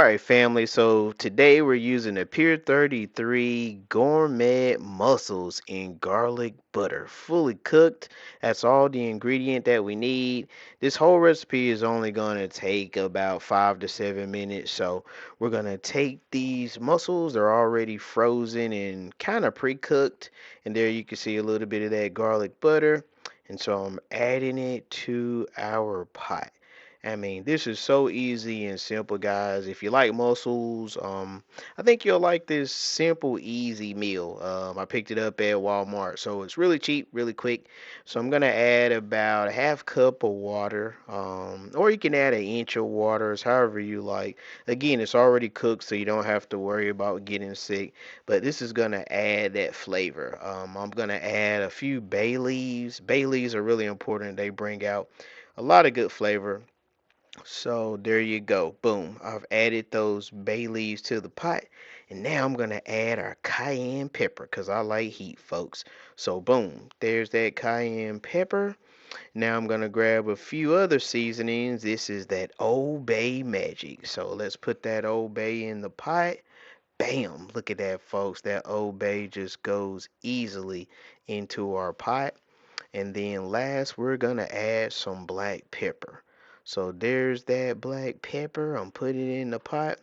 Alright, family, so today we're using the Pier 33 Gourmet Mussels in garlic butter, fully cooked. That's all the ingredient that we need. This whole recipe is only going to take about 5 to 7 minutes. So we're going to take these mussels, they're already frozen and kind of pre-cooked. And there you can see a little bit of that garlic butter. And so I'm adding it to our pot. I mean, this is so easy and simple, guys. If you like mussels, I think you'll like this simple, easy meal. I picked it up at Walmart, so it's really cheap, really quick. So I'm gonna add about a half cup of water, or you can add an inch of water, it's however you like. Again, it's already cooked, so you don't have to worry about getting sick. But this is gonna add that flavor. I'm gonna add a few bay leaves. Bay leaves are really important. They bring out a lot of good flavor. So there you go. Boom. I've added those bay leaves to the pot. And now I'm going to add our cayenne pepper because I like heat, folks. So boom. There's that cayenne pepper. Now I'm going to grab a few other seasonings. This is that Old Bay magic. So let's put that Old Bay in the pot. Bam. Look at that, folks. That Old Bay just goes easily into our pot. And then last, we're going to add some black pepper. So there's that black pepper. I'm putting it in the pot.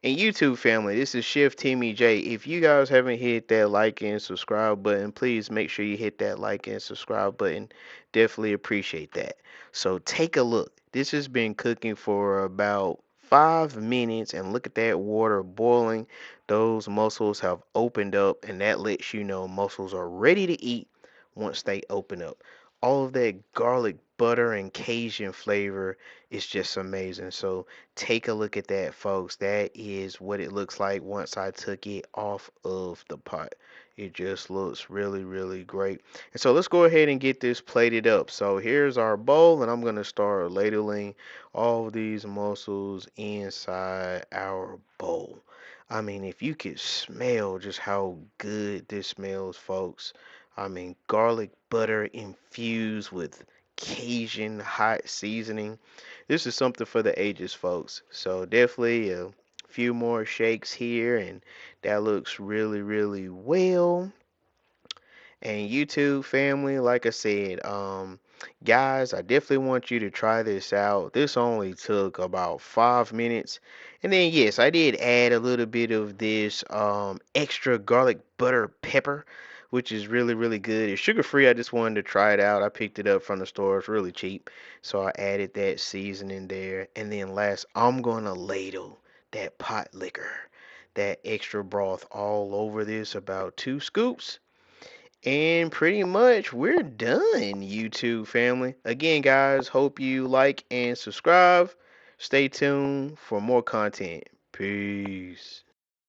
And YouTube family, this is Chef Timmy J. If you guys haven't hit that like and subscribe button, please make sure you hit that like and subscribe button. Definitely appreciate that. So take a look. This has been cooking for about 5 minutes, and look at that water boiling. Those mussels have opened up, and that lets you know mussels are ready to eat once they open up. All of that garlic butter and Cajun flavor is just amazing. So take a look at that, folks. That is what it looks like once I took it off of the pot. It just looks really, really great. And so let's go ahead and get this plated up. So here's our bowl, and I'm going to start ladling all these mussels inside our bowl. I mean, if you could smell just how good this smells, folks. I mean, garlic butter infused with Cajun hot seasoning. This is something for the ages, folks. So definitely a few more shakes here, and that looks really, really well. And YouTube family, like I said, guys, I definitely want you to try this out. This only took about 5 minutes. And then yes, I did add a little bit of this extra garlic butter pepper, which is really, really good. It's sugar free. I just wanted to try it out. I picked it up from the store. It's really cheap. So I added that seasoning there. And then last, I'm gonna ladle that pot liquor, that extra broth all over this, about 2 scoops. And pretty much we're done, YouTube family. Again, guys, hope you like and subscribe. Stay tuned for more content. Peace.